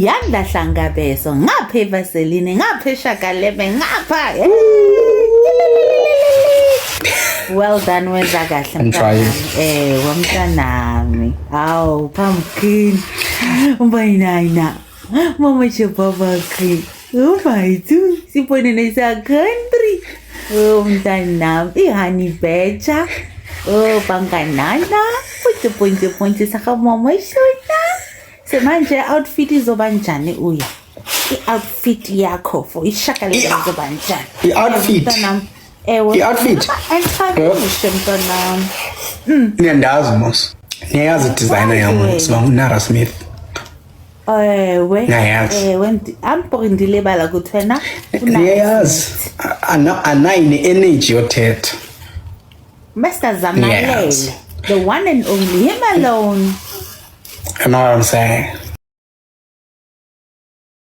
Yangahlangabeso ngapha evaseline ngapha eshakalebe ngapha. Well done, wenza kahle mntanami. Wamntanami. Aw, pumpkin. Ubayinayina. Mama chepapa kri. Ubayithu sibone nesa country. Mntanami, ihani becha. Banganana. Point saka mama shona. Semanje outfit izoba njani uya? I-outfit yakho for ishakalebe izoba njani? I-outfit. I-outfit. Angifanele mntanami. Niyandazi mos. Niyazi designer yami sibangunara Smith. Ampondile bala ukuthi wena niyazi anayine energy yothetha. Mr. Zamalele, the one and only, him alone. You know what I'm saying?